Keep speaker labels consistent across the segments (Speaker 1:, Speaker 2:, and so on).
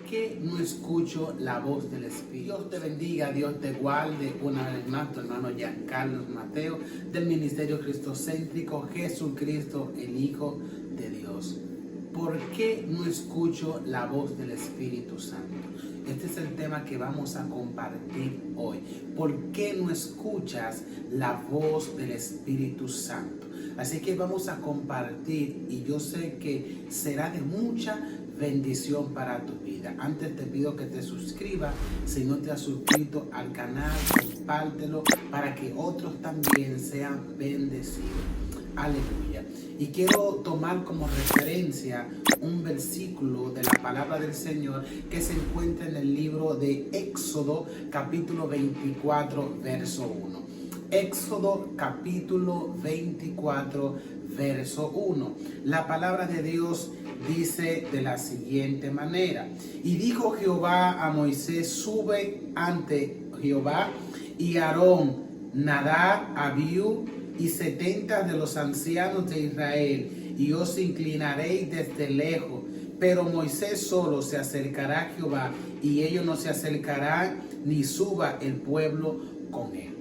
Speaker 1: qué no escucho la voz del Espíritu? Dios te bendiga, Dios te guarde. Una vez más, tu hermano Giancarlo Mateo, del Ministerio Cristocéntrico, Jesucristo, el Hijo de Dios. ¿Por qué no escucho la voz del Espíritu Santo? Este es el tema que vamos a compartir hoy. ¿Por qué no escuchas la voz del Espíritu Santo? Así que vamos a compartir y yo sé que será de mucha bendición para tu vida. Antes te pido que te suscribas. Si no te has suscrito al canal, compártelo para que otros también sean bendecidos. Aleluya. Y quiero tomar como referencia un versículo de la palabra del Señor que se encuentra en el libro de Éxodo, capítulo 24, verso 1. Éxodo, capítulo 24, verso 1. La palabra de Dios dice de la siguiente manera: y dijo Jehová a Moisés, sube ante Jehová y Aarón, Nadab, Abiú y 70 de los ancianos de Israel, y os inclinaréis desde lejos. Pero Moisés solo se acercará a Jehová, y ellos no se acercarán, ni suba el pueblo con él.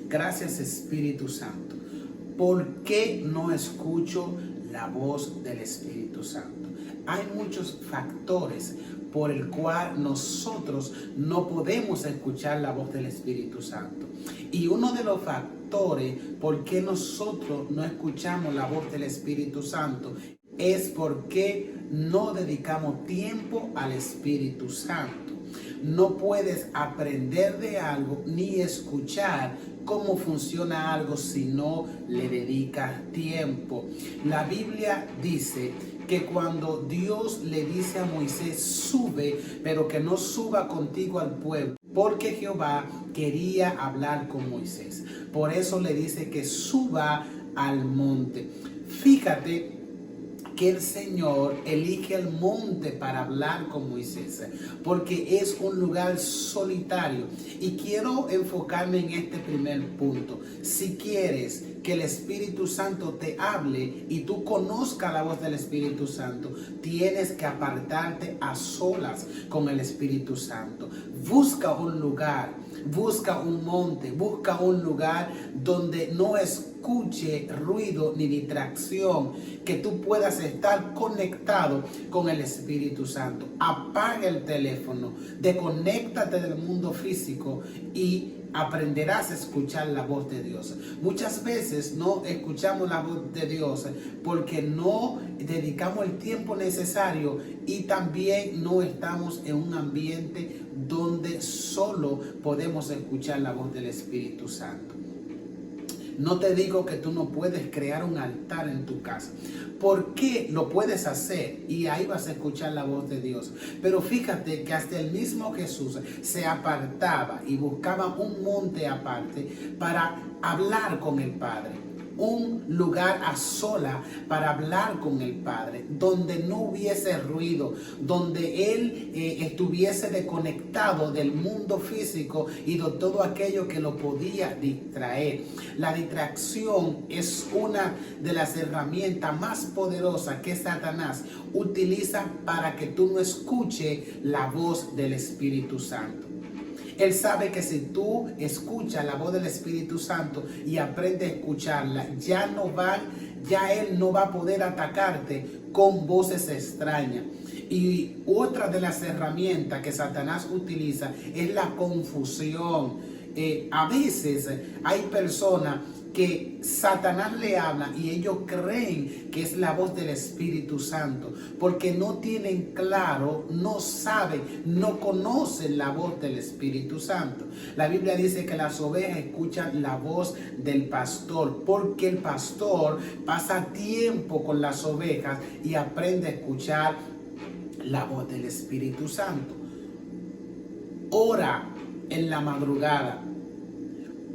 Speaker 1: Gracias, Espíritu Santo. ¿Por qué no escucho la voz del Espíritu Santo? Hay muchos factores por el cual nosotros no podemos escuchar la voz del Espíritu Santo. Y uno de los factores por qué nosotros no escuchamos la voz del Espíritu Santo es porque no dedicamos tiempo al Espíritu Santo. No puedes aprender de algo ni escuchar cómo funciona algo si no le dedicas tiempo. La Biblia dice que cuando Dios le dice a Moisés, sube, pero que no suba contigo al pueblo, porque Jehová quería hablar con Moisés. Por eso le dice que suba al monte. Fíjate que el Señor elige el monte para hablar con Moisés, porque es un lugar solitario. Y quiero enfocarme en este primer punto. Si quieres que el Espíritu Santo te hable y tú conozcas la voz del Espíritu Santo, tienes que apartarte a solas con el Espíritu Santo. Busca un lugar, busca un monte, busca un lugar donde no escuche ruido ni distracción, que tú puedas estar conectado con el Espíritu Santo. Apaga el teléfono, desconéctate del mundo físico y aprenderás a escuchar la voz de Dios. Muchas veces no escuchamos la voz de Dios porque no dedicamos el tiempo necesario y también no estamos en un ambiente donde solo podemos escuchar la voz del Espíritu Santo. No te digo que tú no puedes crear un altar en tu casa. ¿Por qué lo puedes hacer? Y ahí vas a escuchar la voz de Dios. Pero fíjate que hasta el mismo Jesús se apartaba y buscaba un monte aparte para hablar con el Padre. Un lugar a sola para hablar con el Padre, donde no hubiese ruido, donde Él estuviese desconectado del mundo físico y de todo aquello que lo podía distraer. La distracción es una de las herramientas más poderosas que Satanás utiliza para que tú no escuches la voz del Espíritu Santo. Él sabe que si tú escuchas la voz del Espíritu Santo y aprendes a escucharla, ya Él no va a poder atacarte con voces extrañas. Y otra de las herramientas que Satanás utiliza es la confusión. A veces hay personas que Satanás le habla y ellos creen que es la voz del Espíritu Santo porque no tienen claro, no saben, no conocen la voz del Espíritu Santo. La Biblia dice que las ovejas escuchan la voz del pastor porque el pastor pasa tiempo con las ovejas y aprende a escuchar la voz del Espíritu Santo. Ora en la madrugada.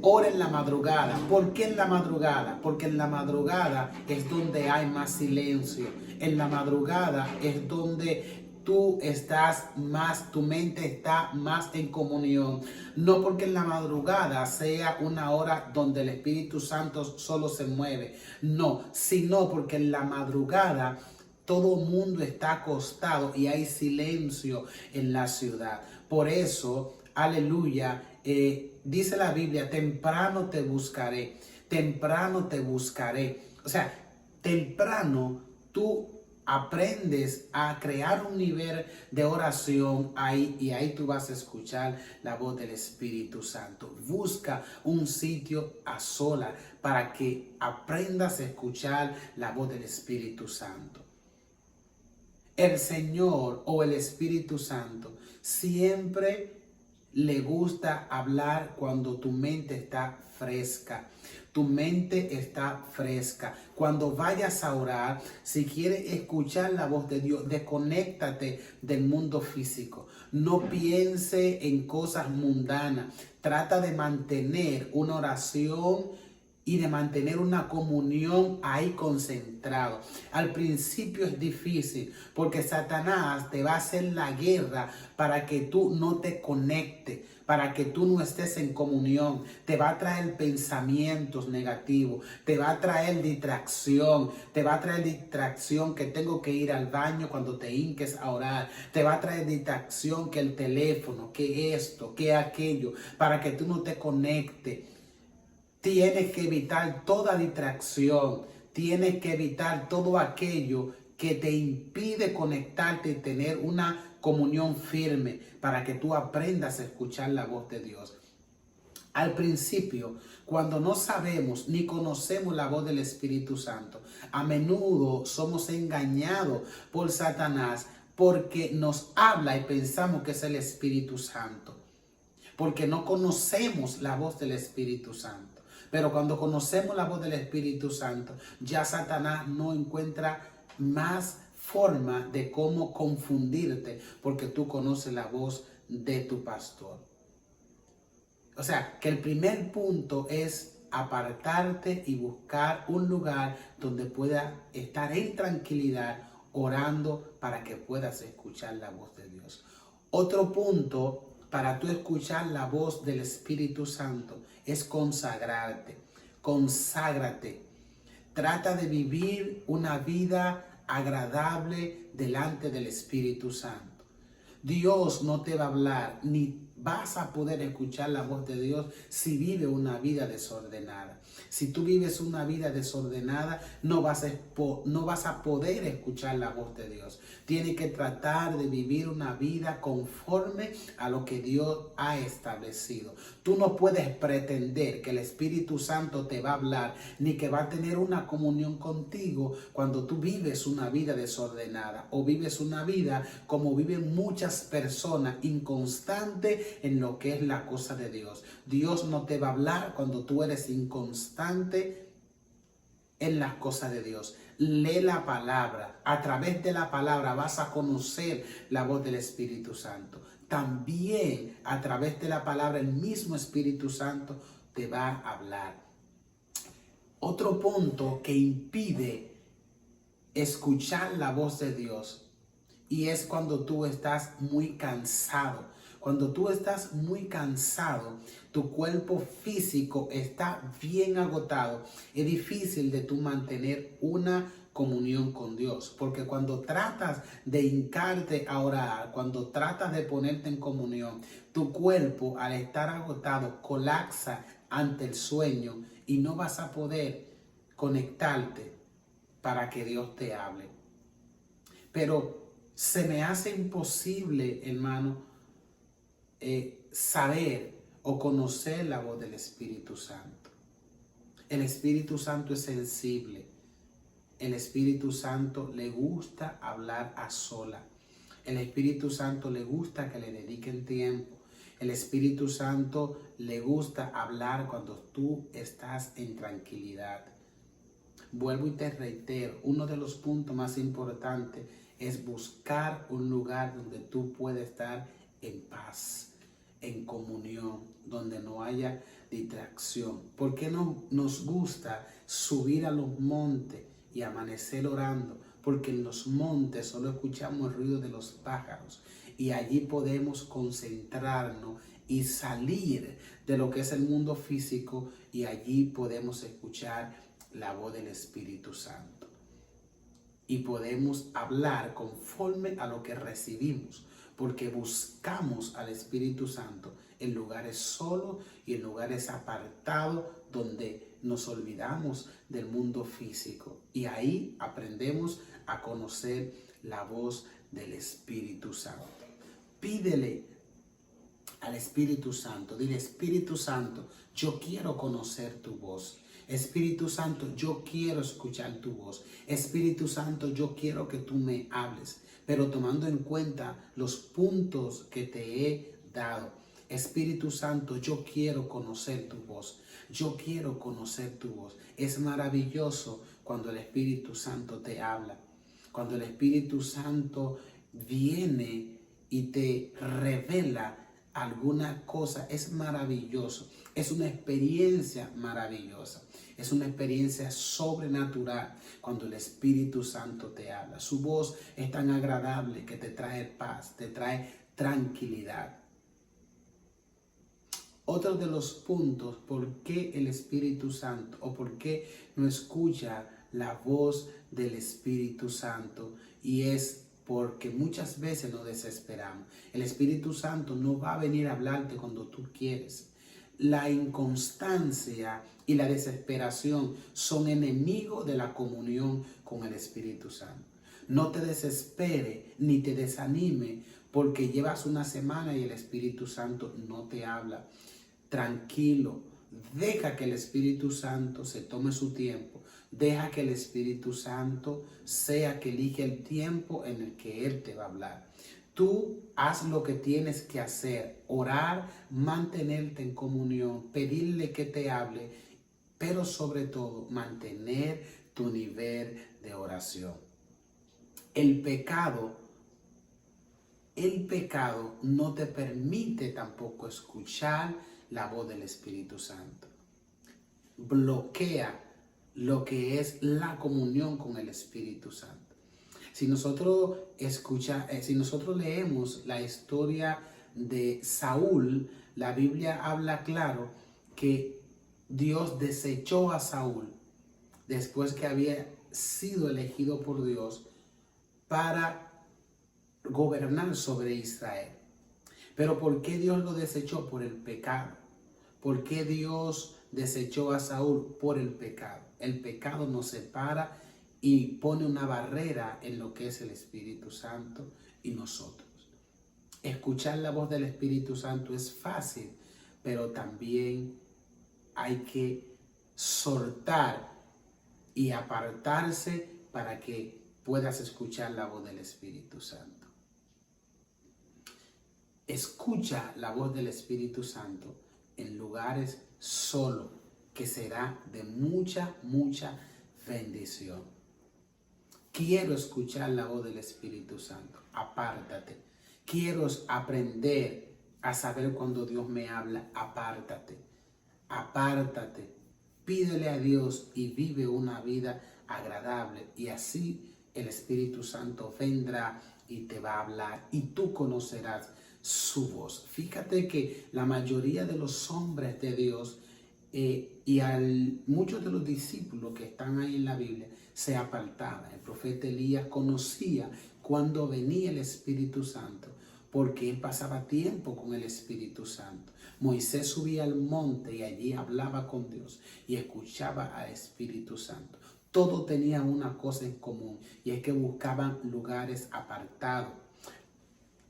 Speaker 1: Ora en la madrugada. ¿Por qué en la madrugada? Porque en la madrugada es donde hay más silencio. En la madrugada es donde tú estás más, tu mente está más en comunión. No porque en la madrugada sea una hora donde el Espíritu Santo solo se mueve. No, sino porque en la madrugada todo mundo está acostado y hay silencio en la ciudad. Por eso, aleluya, dice la Biblia, temprano te buscaré, temprano te buscaré. O sea, temprano tú aprendes a crear un nivel de oración ahí, y ahí tú vas a escuchar la voz del Espíritu Santo. Busca un sitio a sola para que aprendas a escuchar la voz del Espíritu Santo. El Señor o el Espíritu Santo siempre le gusta hablar cuando tu mente está fresca. Tu mente está fresca. Cuando vayas a orar, si quieres escuchar la voz de Dios, desconéctate del mundo físico. No piense en cosas mundanas. Trata de mantener una oración y de mantener una comunión ahí concentrado. Al principio es difícil porque Satanás te va a hacer la guerra para que tú no te conectes, para que tú no estés en comunión. Te va a traer pensamientos negativos, te va a traer distracción, que tengo que ir al baño cuando te hinques a orar. Te va a traer distracción que el teléfono, que esto, que aquello, para que tú no te conectes. Tienes que evitar toda distracción, tienes que evitar todo aquello que te impide conectarte y tener una comunión firme para que tú aprendas a escuchar la voz de Dios. Al principio, cuando no sabemos ni conocemos la voz del Espíritu Santo, a menudo somos engañados por Satanás porque nos habla y pensamos que es el Espíritu Santo, porque no conocemos la voz del Espíritu Santo. Pero cuando conocemos la voz del Espíritu Santo, ya Satanás no encuentra más forma de cómo confundirte, porque tú conoces la voz de tu pastor. O sea, que el primer punto es apartarte y buscar un lugar donde pueda estar en tranquilidad orando para que puedas escuchar la voz de Dios. Otro punto para tú escuchar la voz del Espíritu Santo es consagrarte. Conságrate. Trata de vivir una vida agradable delante del Espíritu Santo. Dios no te va a hablar, ni vas a poder escuchar la voz de Dios si vives una vida desordenada. Si tú vives una vida desordenada, no vas a poder escuchar la voz de Dios. Tienes que tratar de vivir una vida conforme a lo que Dios ha establecido. Tú no puedes pretender que el Espíritu Santo te va a hablar, ni que va a tener una comunión contigo cuando tú vives una vida desordenada o vives una vida como viven muchas personas, inconstante en lo que es la cosa de Dios. Dios no te va a hablar cuando tú eres inconstante en las cosas de Dios. Lee la palabra. A través de la palabra vas a conocer la voz del Espíritu Santo. También a través de la palabra el mismo Espíritu Santo te va a hablar. Otro punto que impide escuchar la voz de Dios, y es cuando tú estás muy cansado. Cuando tú estás muy cansado, tu cuerpo físico está bien agotado. Es difícil de tú mantener una comunión con Dios, porque cuando tratas de hincarte a orar, cuando tratas de ponerte en comunión, tu cuerpo al estar agotado colapsa ante el sueño y no vas a poder conectarte para que Dios te hable. Pero se me hace imposible, hermano, saber o conocer la voz del Espíritu Santo. El Espíritu Santo es sensible. El Espíritu Santo le gusta hablar a sola. El Espíritu Santo le gusta que le dediquen tiempo. El Espíritu Santo le gusta hablar cuando tú estás en tranquilidad. Vuelvo y te reitero, uno de los puntos más importantes es buscar un lugar donde tú puedas estar en paz, en comunión, donde no haya distracción. ¿Por qué no nos gusta subir a los montes y amanecer orando? Porque en los montes solo escuchamos el ruido de los pájaros y allí podemos concentrarnos y salir de lo que es el mundo físico, y allí podemos escuchar la voz del Espíritu Santo. y podemos hablar conforme a lo que recibimos, porque buscamos al Espíritu Santo en lugares solos y en lugares apartados donde nos olvidamos del mundo físico, y ahí aprendemos a conocer la voz del Espíritu Santo. Pídele al Espíritu Santo, dile: Espíritu Santo, yo quiero conocer tu voz. Espíritu Santo, yo quiero escuchar tu voz. Espíritu Santo, yo quiero que tú me hables, pero tomando en cuenta los puntos que te he dado. Espíritu Santo, yo quiero conocer tu voz. Yo quiero conocer tu voz. Es maravilloso cuando el Espíritu Santo te habla. Cuando el Espíritu Santo viene y te revela alguna cosa, es maravilloso. Es una experiencia maravillosa. Es una experiencia sobrenatural cuando el Espíritu Santo te habla. Su voz es tan agradable que te trae paz, te trae tranquilidad. Otro de los puntos por qué el Espíritu Santo o por qué no escucha la voz del Espíritu Santo, y es porque muchas veces nos desesperamos. El Espíritu Santo no va a venir a hablarte cuando tú quieres. La inconstancia y la desesperación son enemigos de la comunión con el Espíritu Santo. No te desespere ni te desanime porque llevas una semana y el Espíritu Santo no te habla. Tranquilo, deja que el Espíritu Santo se tome su tiempo. Deja que el Espíritu Santo sea que elige el tiempo en el que Él te va a hablar. Tú haz lo que tienes que hacer: orar, mantenerte en comunión, pedirle que te hable, pero sobre todo mantener tu nivel de oración. El pecado no te permite tampoco escuchar la voz del Espíritu Santo. Bloquea lo que es la comunión con el Espíritu Santo. Si nosotros leemos la historia de Saúl, la Biblia habla claro que Dios desechó a Saúl después que había sido elegido por Dios para gobernar sobre Israel. Pero ¿por qué Dios lo desechó? Por el pecado. ¿Por qué Dios desechó a Saúl? Por el pecado. El pecado nos separa y pone una barrera en lo que es el Espíritu Santo y nosotros. Escuchar la voz del Espíritu Santo es fácil, pero también hay que soltar y apartarse para que puedas escuchar la voz del Espíritu Santo. Escucha la voz del Espíritu Santo en lugares solo, que será de mucha bendición. Quiero escuchar la voz del Espíritu Santo. Apártate. Quiero aprender a saber cuando Dios me habla. Apártate. Apártate. Pídele a Dios y vive una vida agradable, y así el Espíritu Santo vendrá y te va a hablar y tú conocerás su voz. Fíjate que la mayoría de los hombres de Dios muchos de los discípulos que están ahí en la Biblia se apartaban. El profeta Elías conocía cuando venía el Espíritu Santo, porque él pasaba tiempo con el Espíritu Santo. Moisés subía al monte y allí hablaba con Dios y escuchaba al Espíritu Santo. Todos tenían una cosa en común, y es que buscaban lugares apartados.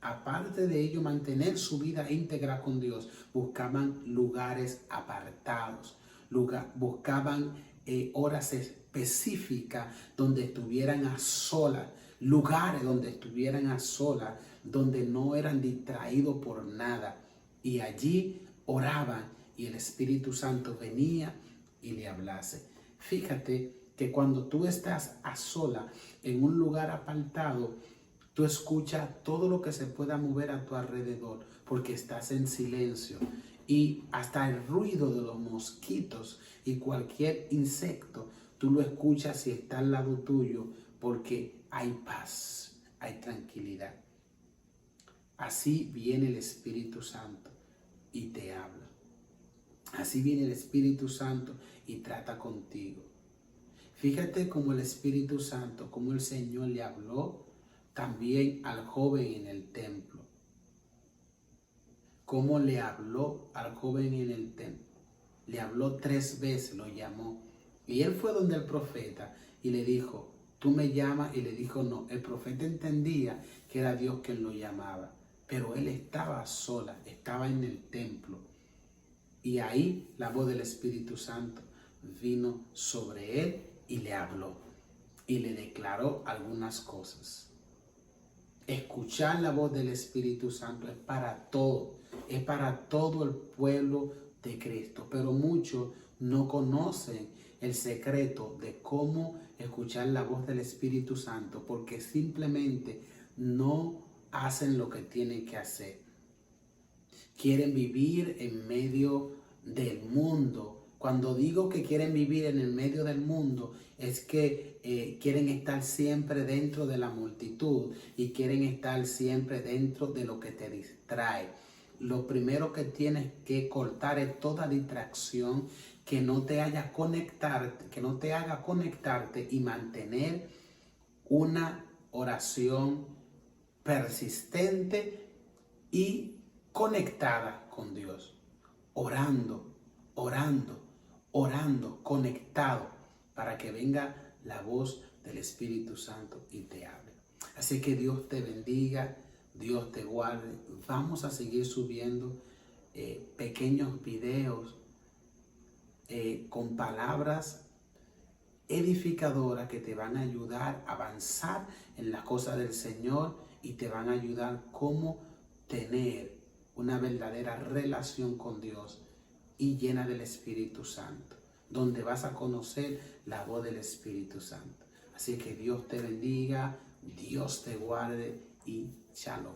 Speaker 1: Aparte de ello, mantener su vida íntegra con Dios, buscaban lugares apartados, buscaban horas específicas donde estuvieran a solas, lugares donde estuvieran a solas, donde no eran distraídos por nada. Y allí oraban y el Espíritu Santo venía y le hablase. Fíjate que cuando tú estás a sola en un lugar apartado, tú escuchas todo lo que se pueda mover a tu alrededor, porque estás en silencio, y hasta el ruido de los mosquitos y cualquier insecto, tú lo escuchas si está al lado tuyo, porque hay paz, hay tranquilidad. Así viene el Espíritu Santo y te habla. Así viene el Espíritu Santo y trata contigo. Fíjate cómo el Espíritu Santo, cómo el Señor le habló también al joven en el templo. Cómo le habló al joven en el templo. Le habló 3 veces, lo llamó. Y él fue donde el profeta y le dijo, tú me llamas, y le dijo no. El profeta entendía que era Dios quien lo llamaba, pero él estaba sola, estaba en el templo. Y ahí la voz del Espíritu Santo vino sobre él y le habló y le declaró algunas cosas. Escuchar la voz del Espíritu Santo es para todo el pueblo de Cristo, pero muchos no conocen el secreto de cómo escuchar la voz del Espíritu Santo porque simplemente no hacen lo que tienen que hacer. Quieren vivir en medio del mundo. Cuando digo que quieren vivir en el medio del mundo, es que quieren estar siempre dentro de la multitud y quieren estar siempre dentro de lo que te distrae. Lo primero que tienes que cortar es toda distracción que no te haga conectarte y mantener una oración persistente y conectada con Dios. Orando, conectado, para que venga la voz del Espíritu Santo y te hable. Así que Dios te bendiga, Dios te guarde. Vamos a seguir subiendo pequeños videos con palabras edificadoras que te van a ayudar a avanzar en las cosas del Señor y te van a ayudar cómo tener una verdadera relación con Dios y llena del Espíritu Santo, donde vas a conocer la voz del Espíritu Santo. Así que Dios te bendiga, Dios te guarde y shalom.